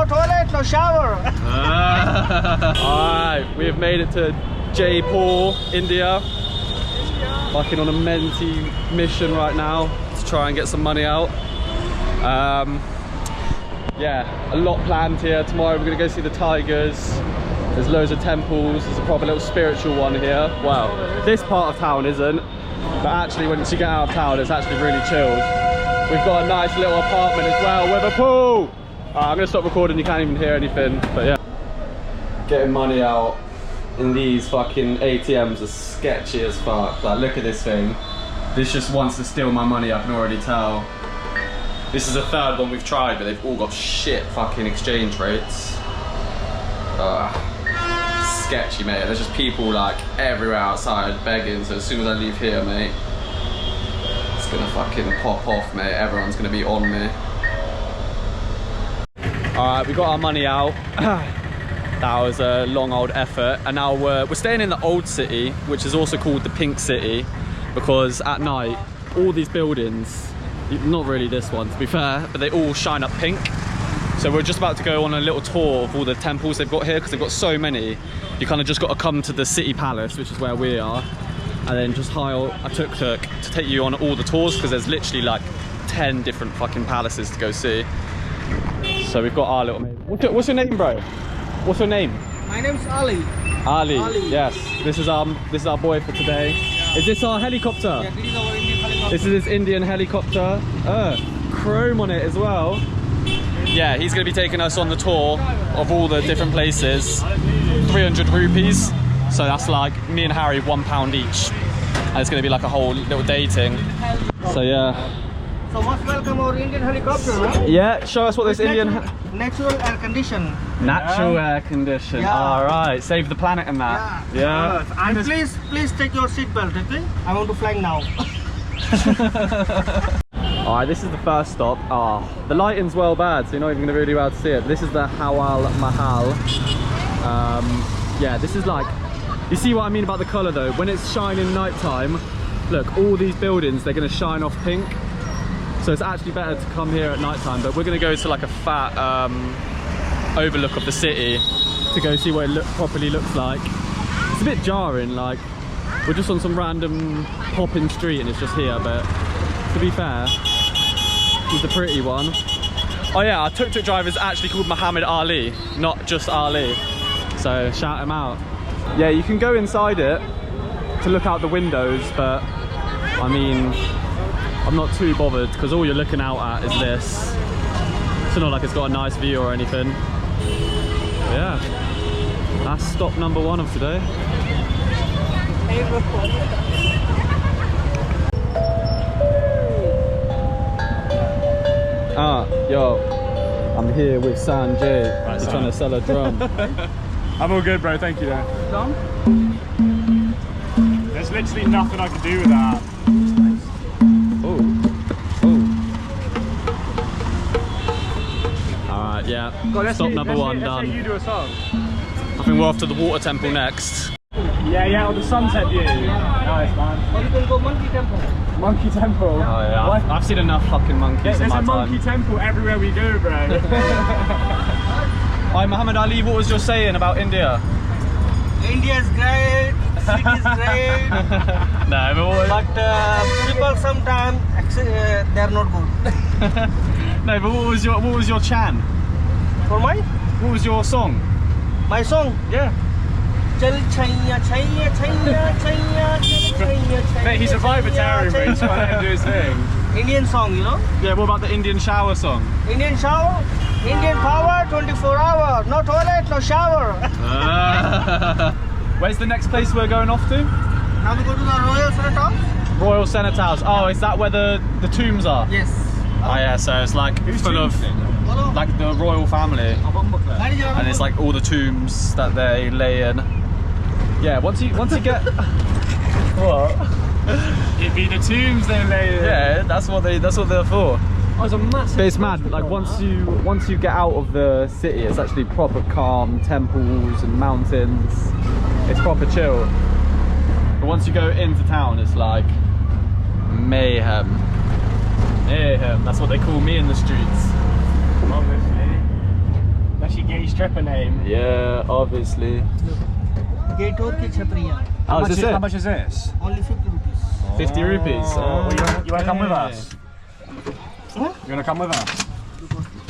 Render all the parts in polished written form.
toilet, no shower. Alright, we have made it to Jaipur, India. Fucking on a menti mission right now to try and get some money out. Yeah, a lot planned here. Tomorrow we're gonna go see the tigers. There's loads of temples. There's a proper little spiritual one here. Well, this part of town isn't, but actually once you get out of town, it's actually really chilled. We've got a nice little apartment as well with a pool. I'm gonna stop recording, you can't even hear anything, but yeah. Getting money out in these fucking ATMs are sketchy as fuck. Like, look at this thing. This just wants to steal my money, I can already tell. This is the third one we've tried, but they've all got shit fucking exchange rates. Sketchy, mate. There's just people like everywhere outside begging, so as soon as I leave here, mate, it's gonna fucking pop off, mate. Everyone's gonna be on me. Alright, we got our money out. That was a long old effort, and now we're staying in the old city, which is also called the Pink City, because at night all these buildings, not really this one to be fair, but they all shine up pink. So we're just about to go on a little tour of all the temples they've got here, because they've got so many. You kind of just got to come to the city palace, which is where we are, and then just hire a tuk-tuk to take you on all the tours, because there's literally like 10 different fucking palaces to go see. So we've got our little mate. What's your name, bro? What's your name? My name's Ali. Ali. Ali. Yes. This is our boy for today. Is this our helicopter? Yeah, this is our Indian helicopter. This is his Indian helicopter. Chrome on it as well. Yeah, he's going to be taking us on the tour of all the different places. 300 rupees. So that's like me and Harry £1 each. And it's going to be like a whole little dating. So yeah. So most welcome our Indian helicopter, right? Yeah, show us what this Indian... Natural air condition. Natural air condition. Yeah. Alright, save the planet and that. Yeah. And please take your seatbelt, okay? I want to fly now. Alright, this is the first stop. The lighting's well bad, so you're not even going to really be able to see it. This is the Hawal Mahal. Yeah, this is like... You see what I mean about the colour though? When it's shining nighttime, look, all these buildings, they're going to shine off pink. So it's actually better to come here at night time, but we're going to go to like a fat overlook of the city to go see what it properly looks like. It's a bit jarring, like we're just on some random popping street and it's just here, but to be fair, he's a pretty one. Oh yeah, our tuk-tuk driver is actually called Muhammad Ali, not just Ali. So shout him out. Yeah, you can go inside it to look out the windows, but I mean, I'm not too bothered because all you're looking out at is this. It's not like it's got a nice view or anything. But yeah, that's stop number 1 of today. Yo, I'm here with Sanjay. He's trying to sell a drum. I'm all good, bro. Thank you, though. Drum? There's literally nothing I can do with that. Alright, yeah. Stop number 1 done. Let's say you do a song. I think we're off to the water temple next. Yeah, on the sunset view. Nice, man. Or you can go Monkey Temple. Monkey Temple. Oh yeah, I've seen enough fucking monkeys in my time. There's a monkey temple everywhere we go, bro. Hi, Muhammad Ali, what was your saying about India? India's great, city's great. No, but people sometimes they're not good. No, but what was your chant? For mine? What was your song? My song? Yeah. Mate, he survived a terror, bro. He's trying to let him do his thing. Indian song, you know? Yeah, what about the Indian shower song? Indian shower? Indian power, 24 hours. No toilet, no shower. Where's the next place we're going off to? Now we go to the Royal Senate House. Royal Senate House. Oh, is that where the tombs are? Yes. Oh yeah, so it's like full of like the royal family. And it's like all the tombs that they lay in. Yeah, once you get what? It'd be the tombs they lay in. Yeah, that's what they're for. Oh, it's a massive. But it's mad. Like once you get out of the city, it's actually proper calm, temples and mountains. It's proper chill. But once you go into town, it's like mayhem. Mayhem. That's what they call me in the streets. stripper name. Yeah, obviously. Gator ki chhatriyan. Oh, is this it? How much is this? Only 50 rupees. 50 rupees. Oh, you want to come with okay. us? Huh? You want to come with us?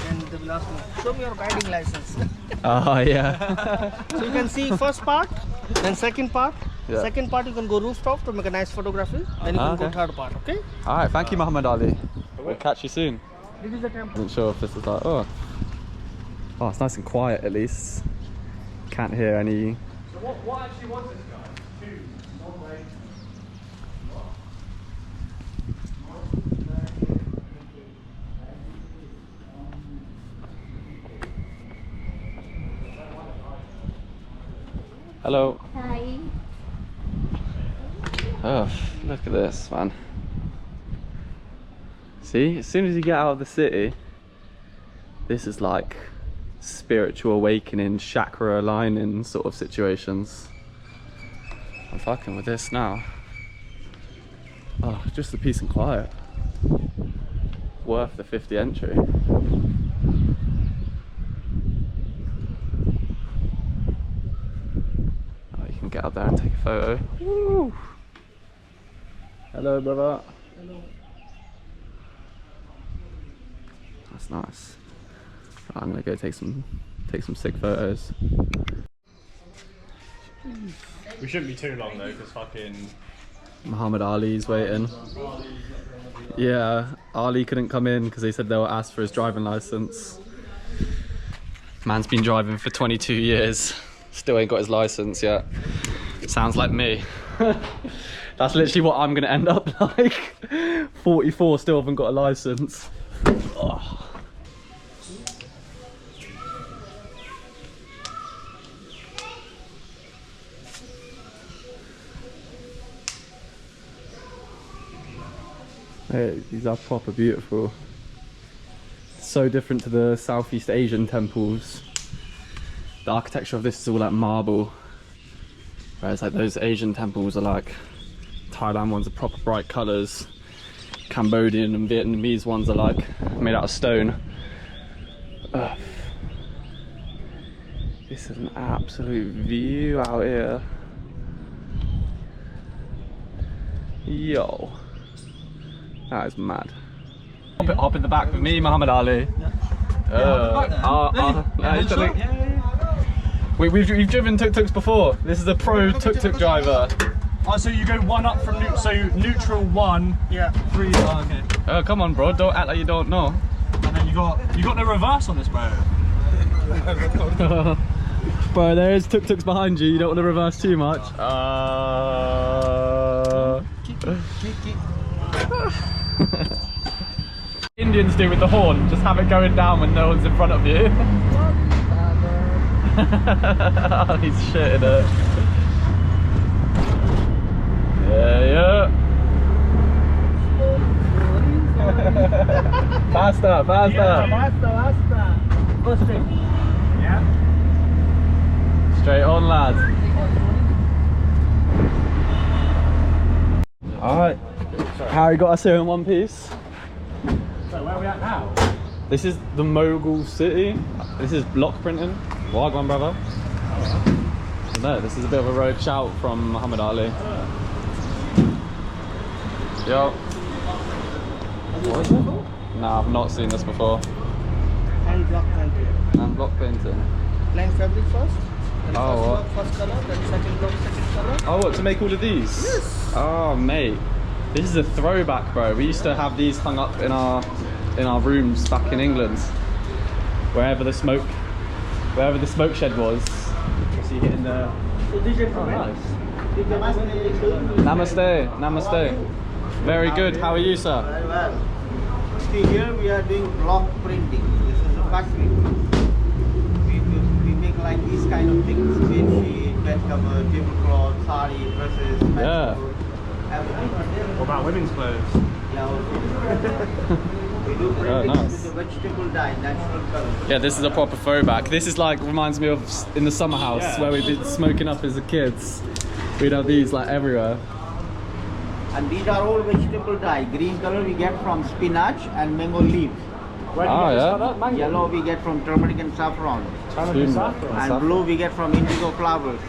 And the last one. Show me your guiding license. Oh, yeah. So you can see first part, then second part. Yeah. Second part you can go rooftop to make a nice photography. Then you can go Okay. third part, okay? All right, thank you, Muhammad Ali. We'll catch you soon. This is the temple. Wasn't sure if this is like, oh, it's nice and quiet at least. Can't hear any. So what actually was this guy? Two, one way. Hello. Hi. Oh, look at this, man. See, as soon as you get out of the city, this is like spiritual awakening, chakra aligning sort of situations. I'm fucking with this now. Oh, just the peace and quiet. Worth the 50 entry. Oh, you can get up there and take a photo. Woo. Hello, brother. Hello. That's nice. Right, I'm gonna go take some sick photos. We shouldn't be too long though, because fucking. Muhammad Ali's waiting. Yeah, Ali couldn't come in because they said they were asked for his driving license. Man's been driving for 22 years, still ain't got his license yet. Sounds like me. That's literally what I'm gonna end up like. 44, still haven't got a license. Oh. Hey, these are proper beautiful. So different to the Southeast Asian temples. The architecture of this is all like marble, whereas like those Asian temples are like, Thailand ones are proper bright colours. Cambodian and Vietnamese ones are like made out of stone. Ugh. This is an absolute view out here. Yo. That is mad. Hop in the back with me, Muhammad Ali. We've driven tuk-tuks before. This is a pro tuk-tuk driver. Oh, so you go one up from neutral one. Yeah. 3. Oh, okay. Oh, come on, bro. Don't act like you don't know. And then you got the reverse on this, bro. Bro, there is tuk-tuks behind you. You don't want to reverse too much. Indians do with the horn, just have it going down when no one's in front of you. Oh, he's shitting it. Yeah. Faster. Basta. Go straight. Yeah. Straight on, lads. Alright. Harry got us here in one piece. So where are we at now? This is the Mogul city. This is block printing. Wagwan, brother. So no, this is a bit of a rogue shout from Muhammad Ali. Yo. What is it? Nah, I've not seen this before. Hand block painting. And block painting. Plain fabric first. Then Oh, first what? block, first color. Then second block, second color. Oh, what, to make all of these? Yes. Oh, mate. This is a throwback, bro. We used to have these hung up in our rooms back in England. Wherever the smoke shed was. So you get in there. So this is Oh, nice. Namaste. Namaste. Very good. How are you, sir? Very well. See, here we are doing block printing. This is a factory. We make like these kind of things: bed sheet, bed cover, tablecloth, sari, dresses, Yeah. everything. What about women's clothes? Yeah, also. We do printing nice. with the vegetable dye, natural color. Yeah, this is a proper throwback. This is like, reminds me of in the summer house where we'd be smoking up as a kids. We'd have these like everywhere. And these are all vegetable dye. Green color we get from spinach and mango leaf. Where do you Oh, get this yeah. colour? Mango. Yellow we get from turmeric and saffron. Turmeric and saffron. And blue we get from indigo flowers.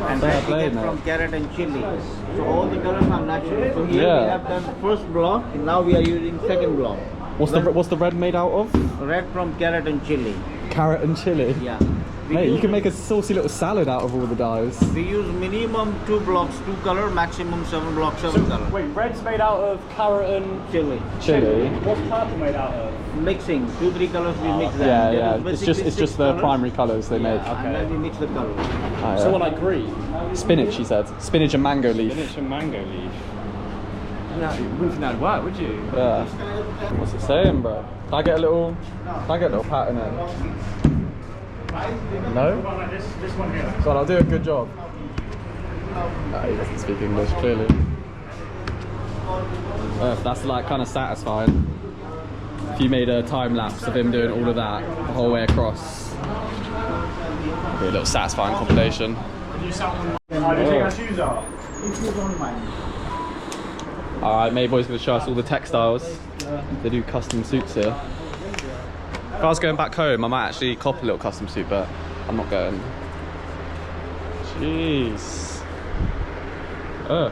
And Fair red we play, get mate. from carrot and chili. So all the colors are natural. So here Yeah. we have done first block, and now we are using second block. What's the red made out of? Red from carrot and chili. Carrot and chili. Yeah. Mate, you can make a saucy little salad out of all the dyes. We use minimum 2 blocks, 2 color, maximum 7 blocks, 7 color. Wait, red's made out of carrot and Chili. Chili. What's purple made out of? Mixing 2-3 colors we mix them. Yeah, There yeah. is It's basically just 6 the colors. primary colours they make. Yeah, and then we mix the colors. Oh, So yeah. what, like green? Spinach, she said. Spinach and mango leaf. Spinach and mango leaf. No, you wouldn't think that'd work, would you? Yeah. What's it saying, bro? Can I get a little pattern in? No? Like this one here. So I'll do a good job. No, he doesn't speak English, clearly. That's like kind of satisfying. If you made a time lapse of him doing all of that the whole way across. Be a little satisfying compilation. Can you sell them? Do you take our shoes off? If you don't mind. Alright, Mayboy's going to show us all the textiles. They do custom suits here. If I was going back home, I might actually cop a little custom suit, but I'm not going. Jeez. Oh.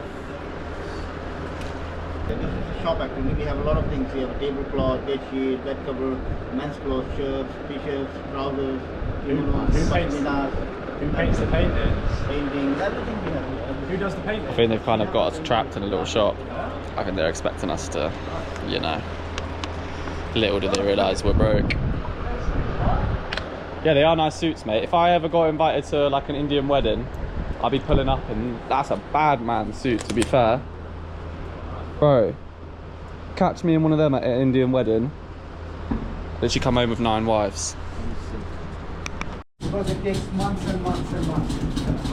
This is a shop actually. We have a lot of things. We have a tablecloth, bed sheet, bed cover, men's clothes, shirts, t-shirts, trousers, Who paints? pashminas, Who paints the paintings? paintings, everything we have. Who does the painting? I think they've kind of got us trapped in a little shop. I think they're expecting us to, you know, little do they realise we're broke. Yeah, they are nice suits, mate. If I ever got invited to like an Indian wedding, I'd be pulling up and that's a bad man suit, to be fair. Bro, catch me in one of them at an Indian wedding. Literally come home with 9 wives. Because it takes months and months and months.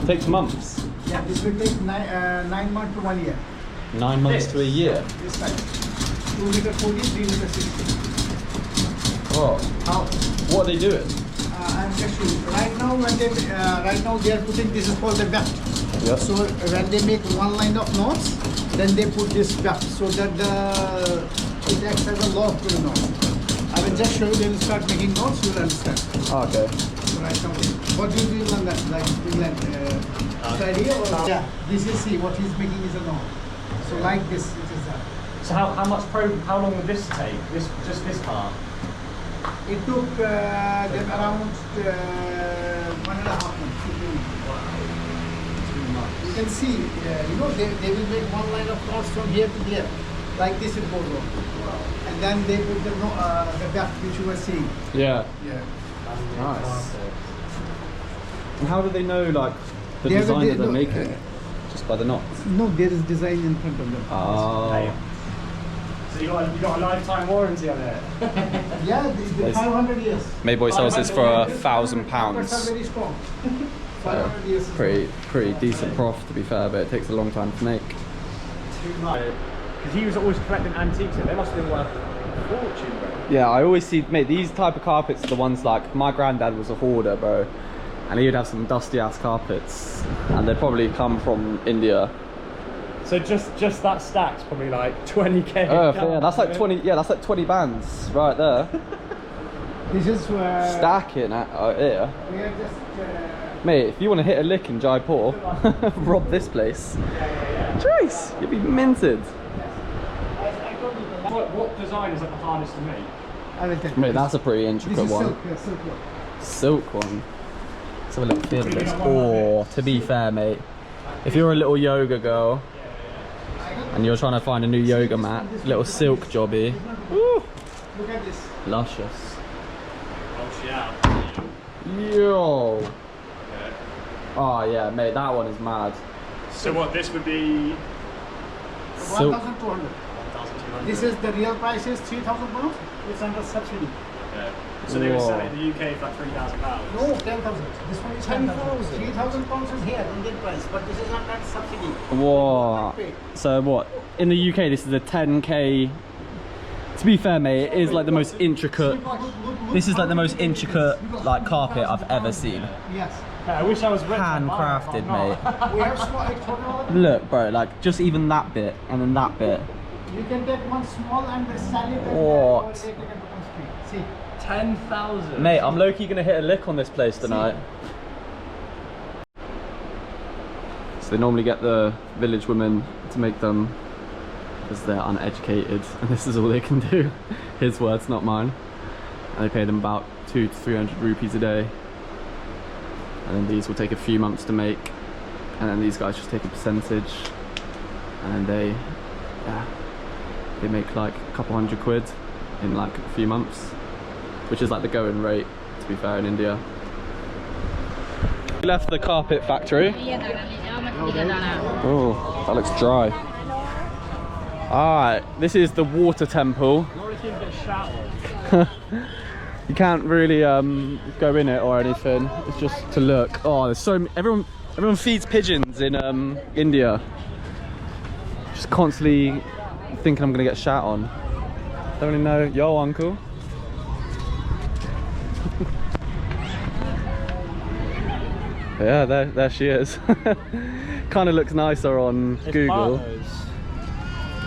Takes months. Yeah, this will take 9 months to 1 year. 9 months to a year. This time. 2 meter 40, 3 meter 60. Oh, How? what are they doing? I'm just showing you. Right now they are putting this is called the belt. Yep. So when they make one line of knots, then they put this belt so that it acts as a lock to the knot. I will just show you. When you start making knots, you will understand. Oh, okay. So right now, what do you do on that? Like England study or yeah? This is see what he's making is a knot. So like this, it is that. So how long would this take? Just this part? It took them around 1.5 months. You can see, you know, they will make one line of knots from here to here, like this it goes on. And then they put the depth which you were seeing. Yeah. Yeah. Nice. And how do they know like the They have a- design that they're no, making? Just by the knots. No, there is design in front of them. Oh. So you got a lifetime warranty on it? Yeah, the 500 years. Mayboy sells this for £1,000. Numbers are very strong. 500 years. is Pretty decent prof, to be fair, but it takes a long time to make. Because he was always collecting antiques, and they must have been worth a fortune, bro. Yeah, I always see, mate, these type of carpets are the ones like, my granddad was a hoarder, bro. And he would have some dusty ass carpets, and they'd probably come from India. So just that stack's probably like 20k. Yeah, that's like 20. Yeah, that's like 20 bands right there. This is Stacking at here, we are just mate. If you want to hit a lick in Jaipur, rob this place. Trace, you'd be minted. What design is like the hardest to make? I will tell you. Mate, that's a pretty This intricate is one. silk, yeah, silk one. Silk one. Let's have a little feel of this. Or, to be fair, mate, if you're a little yoga girl and you're trying to find a new yoga mat, little silk jobby, woo, Look at this. luscious. Oh, yeah. Yo. Oh yeah, mate, that one is mad. So what, this would be Silk. 1,200. 1,200? This is the real price is 3,000 pounds. It's under subsidy. Yeah. So they would sell Whoa. it in the UK for like £3,000? No, 10,000. This one is 10,000. 3,000 pounds is here, Indian price, but this is not subsidy. Whoa. So what? In the UK, this is a 10k. To be fair, mate, it is like the most intricate. This is like the most intricate like carpet I've ever seen. Yes. I wish I was rich. Handcrafted, mate. We have small. Look, bro, like just even that bit and then that bit. You can take one small and sell it. And What? it becomes free. See. 10,000. Mate, I'm low-key gonna hit a lick on this place tonight. So they normally get the village women to make them because they're uneducated and this is all they can do. His words, not mine. And they pay them about 200 to 300 rupees a day. And then these will take a few months to make. And then these guys just take a percentage. And they make like a couple £100 in like a few months. Which is like the going rate, to be fair, in India. We left the carpet factory. Oh, that looks dry. Alright, this is the water temple. You can't really go in it or anything. It's just to look. Oh, there's so everyone feeds pigeons in India. Just constantly thinking I'm gonna get shat on. Don't really know. Yo, uncle. Yeah, there she is. Kind of looks nicer on Google. Partners.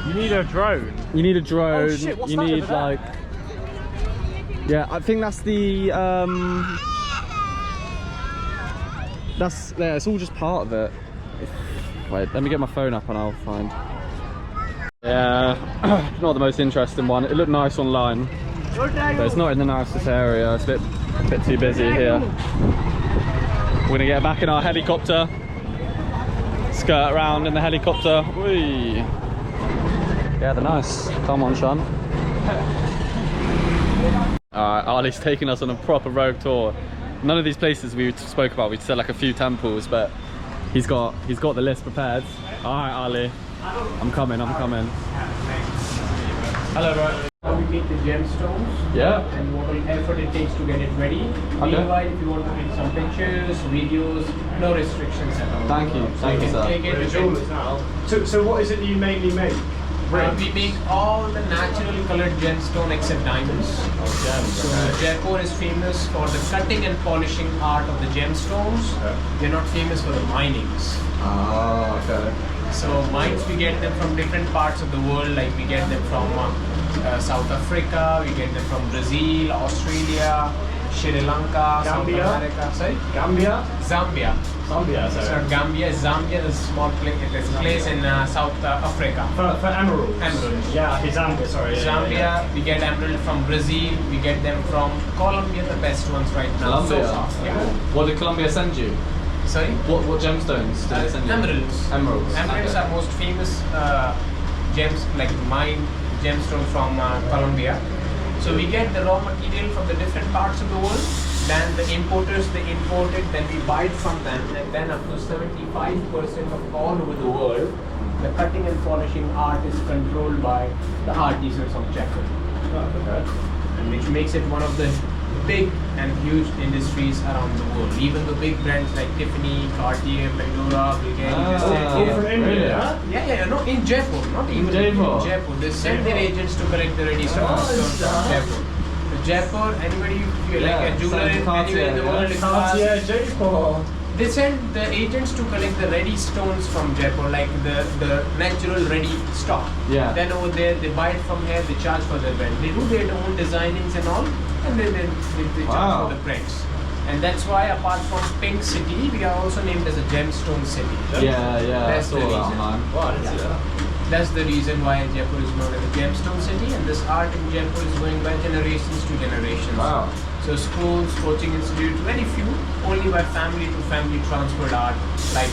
You need a drone. You need a drone. Oh shit, what's you that need over there? like. Yeah, I think that's the. That's yeah. It's all just part of it. Wait, let me get my phone up and I'll find. Yeah, not the most interesting one. It looked nice online, but it's not in the nicest area. It's a bit too busy here. We're gonna get back in our helicopter, skirt around in the helicopter. Whee. Yeah, they're nice. Come on, Sean. Alright, Ali's taking us on a proper road tour. None of these places we spoke about, we said like a few temples, but he's got the list prepared. Alright, Ali. I'm coming. Hello, bro. How we make the gemstones. Yeah. And what effort it takes to get it ready. Meanwhile, if you want to take some pictures, videos, no restrictions at all. Thank you, So you can sir. take it. So what is it that you mainly make? We make all the naturally colored gemstone except diamonds. So Jaipur is famous for the cutting and polishing art of the gemstones. They're not famous for the minings. Ah, okay. So mines, we get them from different parts of the world. Like we get them from South Africa, we get them from Brazil, Australia, Sri Lanka, Gambia? South America. Sorry? Gambia? Zambia. Zambia, It's sorry. not Gambia. Zambia is a small place. It's a place in South Africa. For emeralds? Emeralds. Yeah, okay, Zambia, sorry. Zambia, we get emerald from Brazil, we get them from Colombia, the best ones right now. Colombia? So far. Yeah. What did Colombia send you? Sorry? What gemstones did they send you? Emeralds. Emeralds. Emeralds Okay. are most famous gems, like mine gemstone from Colombia. So we get the raw material from the different parts of the world. Then the importers, they import it, then we buy it from them, and then up to 75% of all over the world, the cutting and polishing art is controlled by the artisans of Jaipur. And which makes it one of the big and huge industries around the world. Even the big brands like Tiffany, Cartier, Pandora, Bulgari, from India? yeah, no, in Jaipur, not even Jaipur? in Jaipur. They send their agents to collect the ready stones from Jaipur. So Jaipur, anybody, if you're like a jeweler send to anywhere in the Cartier, world, if you Cartier, ask, Jaipur. they send the agents to collect the ready stones from Jaipur, like the natural ready stock. Yeah. Then over there, they buy it from here, they charge for the rent. They do their own designings and all, and then they charge Wow. for the prints. And that's why, apart from Pink City, we are also named as a Gemstone City. Yeah, I That's saw the that reason. online. Wow, I didn't see that. That's the reason why Jaipur is known as the Gemstone City, and this art in Jaipur is going by generations to generations. Wow. So schools, coaching institutes, very few, only by family to family transferred art, like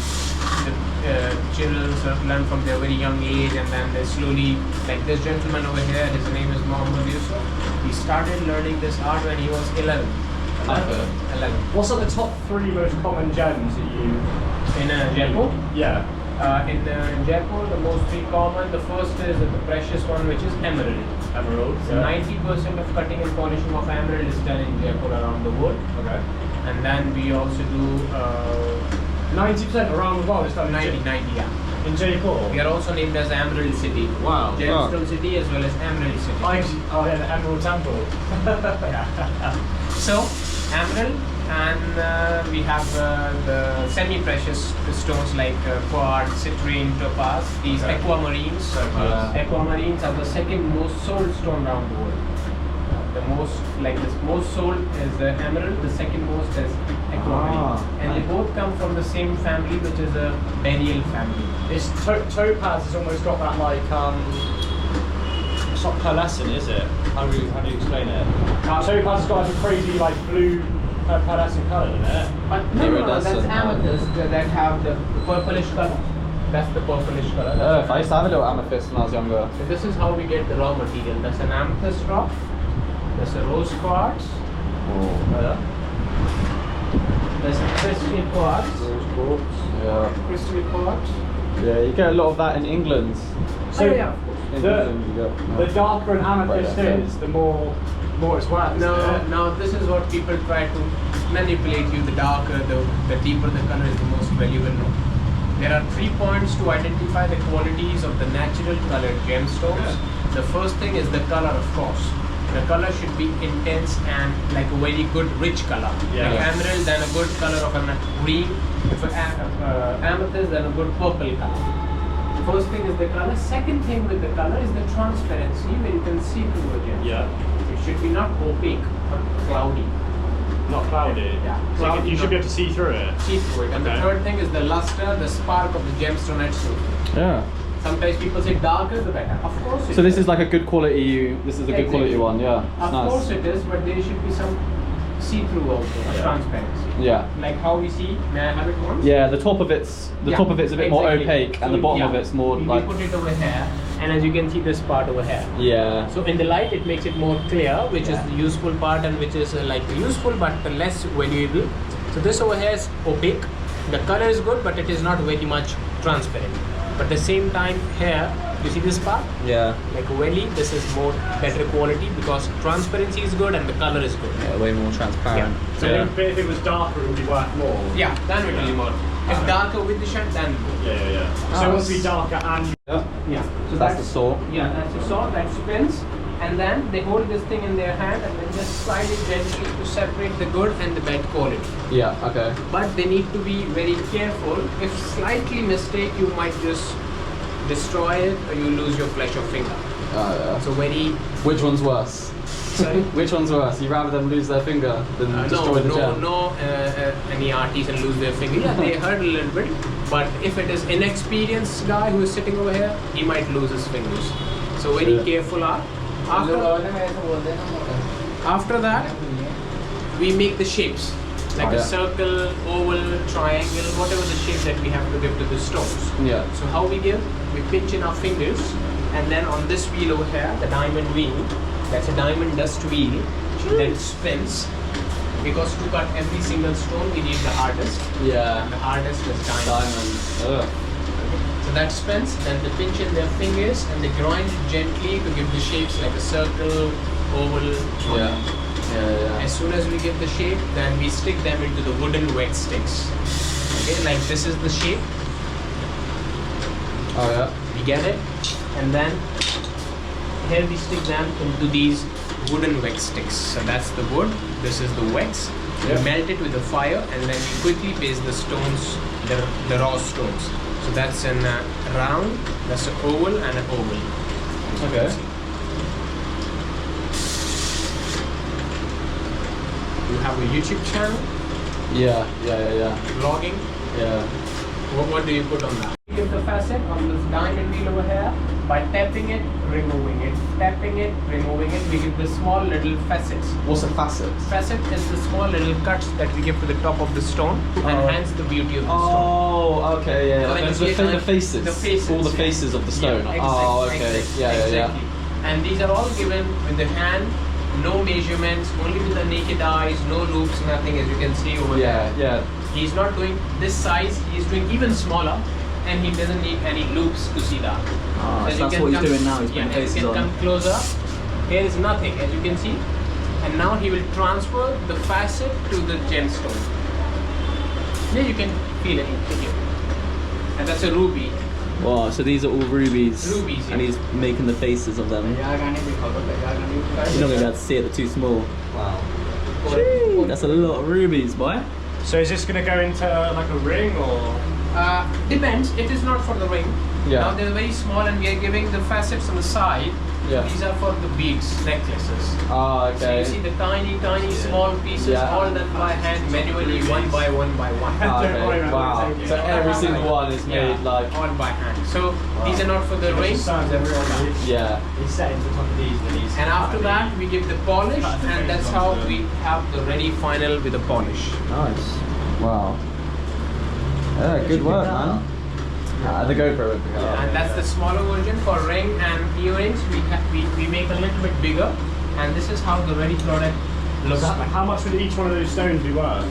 the children learn from their very young age, and then they slowly, like this gentleman over here, his name is Mohammed Yusuf. He started learning this art when he was 11. 11. What's like the top 3 most common gems that you... In Jaipur? Yeah. In Jaipur, the most three common, the first is the precious one, which is emerald. Emeralds. So 90% of cutting and polishing of emerald is done in Jaipur around the world. Okay. And then we also do 90% around the world is done 90, yeah. in Jaipur. We are also named as Emerald City. Wow. Gemstone City as well as Emerald City. Oh yeah, the Emerald Temple. So, emerald, and we have the semi-precious stones like quartz, citrine, topaz, these Okay. aquamarines. Yeah. Aquamarines are the second most sold stone around the world. The most most sold is the emerald. The second most is aquamarine, and they both come from the same family, which is a beryl family. This topaz has almost got that like it's not pearlescent, is it? How do you explain it? Topaz has got like a crazy like blue pearlescent colour in it. But no, that's amethyst that have the purplish color. That's the purplish color. I used to have a little amethyst when I was younger. So this is how we get the raw material. That's an amethyst rock. That's a rose quartz. There's a crystal quartz. Rose quartz. Yeah. Crystal quartz. Yeah, you get a lot of that in England. So yeah, of course. The darker an amethyst is, the more it's worth. No, this is what people try to manipulate you. The darker, the deeper the color is, the most valuable. No. There are 3 points to identify the qualities of the natural colored gemstones. Yeah. The first thing is the color, of course. The color should be intense and like a very good rich color. Yeah. Like emerald, then a good color of a green. If amethyst, then a good purple color. First thing is the color. Second thing with the color is the transparency, where you can see through a gem. Yeah. It should be not opaque, but cloudy. Not cloudy? Yeah. So you should be able to see through it? See through it. And the third thing is the luster, the spark of the gemstone itself. Yeah. Sometimes people say darker the better. Of course it is. So this is like a good quality, this is a good quality one, yeah. Of course it is, but there should be some see-through also, transparency. Yeah. Like how we see, may I have it once? Yeah, the top of it's a bit more opaque, and the bottom of it's more like... We put it over here, and as you can see this part over here. Yeah. So in the light it makes it more clear, which is the useful part, and which is like useful but less valuable. So this over here is opaque. The color is good, but it is not very much transparent. But at the same time here, you see this part? Yeah. Like valley, this is more better quality because transparency is good and the color is good. Yeah, way more transparent. Yeah. So if it was darker, it would be worth more? Yeah, then it will be more. If darker with the shade, then more. Yeah. So it must be darker and... Yeah. So that's the saw? Yeah, that's the saw that spins. And then they hold this thing in their hand and then just slide it gently to separate the good and the bad quality. Yeah, okay. But they need to be very careful. If slightly mistake, you might just destroy it or you lose your flesh or finger. Oh yeah. So very... Which one's worse? Sorry? Which one's worse? You rather them lose their finger than destroy the gem? Any artisan lose their finger. Yeah, they hurt a little bit. But if it is inexperienced guy who is sitting over here, he might lose his fingers. So very careful. After that, we make the shapes. Like a circle, oval, triangle, whatever the shape that we have to give to the stones. Yeah. So how we give? We pinch in our fingers, and then on this wheel over here, the diamond wheel, that's a diamond dust wheel that spins. Because to cut every single stone, we need the hardest. Yeah. And the hardest is diamond. So that spins, then they pinch in their fingers and they grind it gently to give the shapes like a circle, oval, triangle. Yeah. As soon as we get the shape, then we stick them into the wooden wet sticks. Okay, like this is the shape. Oh yeah. We get it, and then here we stick them into these wooden wax sticks. So that's the wood, this is the wax. We melt it with the fire, and then we quickly paste the stones, the raw stones. So that's a round, that's an oval and an oval. Okay. You have a YouTube channel? Yeah. Vlogging? Yeah. What do you put on that? You give the facet on this diamond wheel over here by tapping it, removing it, tapping it, removing it. We give the small little facets. What's a facet? Facet is the small little cuts that we give to the top of the stone to enhance the beauty of the stone. Oh, okay, yeah. So the faces. The faces. All the faces of the stone. Yeah, oh, okay. Exactly. Yeah. And these are all given with the hand. No measurements, only with the naked eyes, no loops, nothing, as you can see over there. Yeah. He's not doing this size, he's doing even smaller, and he doesn't need any loops to see that. So that's what he's doing now, he's putting faces on. Come closer, here is nothing, as you can see. And now he will transfer the facet to the gemstone. Here you can feel it, and that's a ruby. Wow, so these are all rubies. Rubies, yeah. And he's making the faces of them. You're not going to be able to see it, they're too small. Wow. Gee, that's a lot of rubies, boy. So is this going to go into like a ring or? Depends, it is not for the ring. Yeah. Now they're very small, and we are giving the facets on the side. Yeah. These are for the beads, necklaces. Ah, So okay. you see the tiny small pieces, Yeah. all done by hand, manually, one by one. Ah, okay. Wow. So every single one is made like. all by hand. So these are not for the rings. Yeah. He's set into the top of these and he's... And after that, we give the polish, and that's how we have the ready final with the polish. Nice. Wow. Yeah, good work, man. The GoPro would be hard. And that's the smaller version for ring and earrings. We make a little bit bigger, and this is how the ready product looks like. How much would each one of those stones be worth?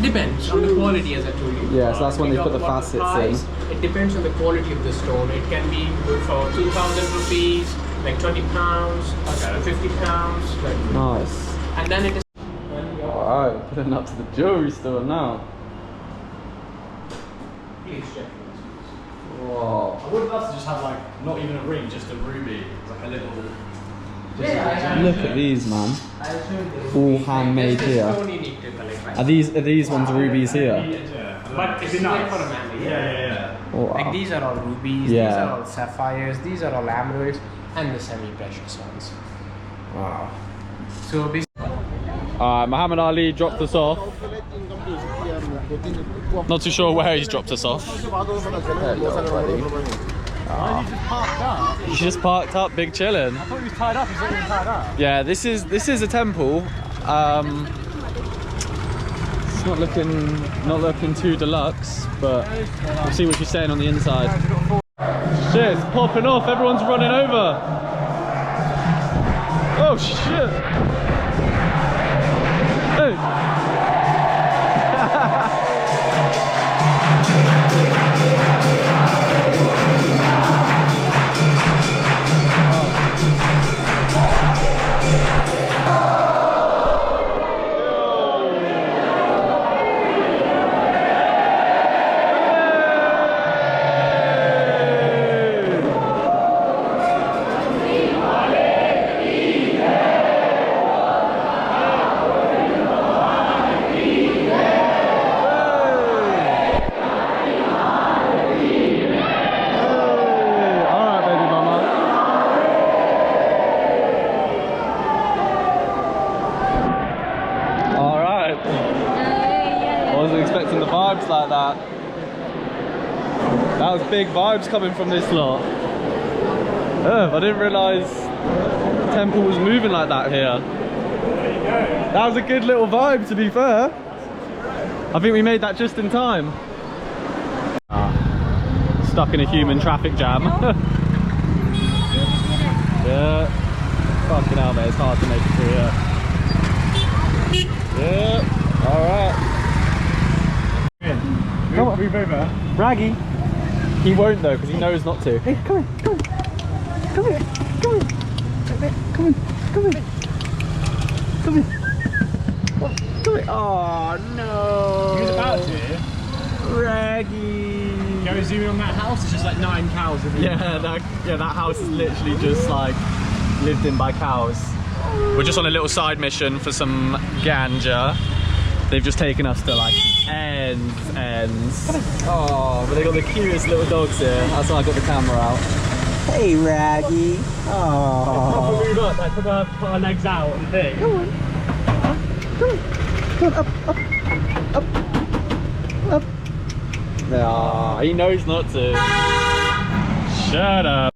Depends on the quality, as I told you. Yeah, so that's when they We put the talk about facets price, in. It depends on the quality of the stone. It can be for 2,000 rupees, like 20 pounds, 50 pounds. Nice. And then it is. Alright, putting up to the jewelry store now. Please check. Whoa. I would love to just have like, not even a ring, just a ruby. Like a little... Look at these, man. All handmade here. Are these ones rubies here? Yeah. But it's nice for a man. Yeah. Oh, wow. Like these are all rubies, Yeah. these are all sapphires, these are all emeralds, and the semi-precious ones. Wow. So basically, Muhammad Ali dropped us off. Not too sure where he's dropped us off. He's just parked up, big chillin'. I thought he was tied up, he's not even tied up. Yeah, this is a temple. It's not looking too deluxe, but we'll see what she's saying on the inside. Shit, it's popping off, everyone's running over. Oh shit! Hey! Like that. That was big vibes coming from this lot. I didn't realise the temple was moving like that here. That was a good little vibe, to be fair. I think we made that just in time. Stuck in a human traffic jam. Yeah. Fucking hell, mate, it's hard to make it through here. Yeah. Alright. Come on, move over. Raggy. He won't though, because he knows not to. Hey, come here, come here. Come here, come here. Come here, come here. Come here. Come here. Oh no. He was about to. Raggy. Go zoom in on that house, it's just like 9 cows. Yeah, that house is literally just like lived in by cows. We're just on a little side mission for some ganja. They've just taken us to like ends. Oh, but they got the cutest little dogs here. That's why I got the camera out. Hey, Raggy. Oh. Move up, like put our legs out and thing. Come on. Come on, up. Ah, he knows not to. Shut up.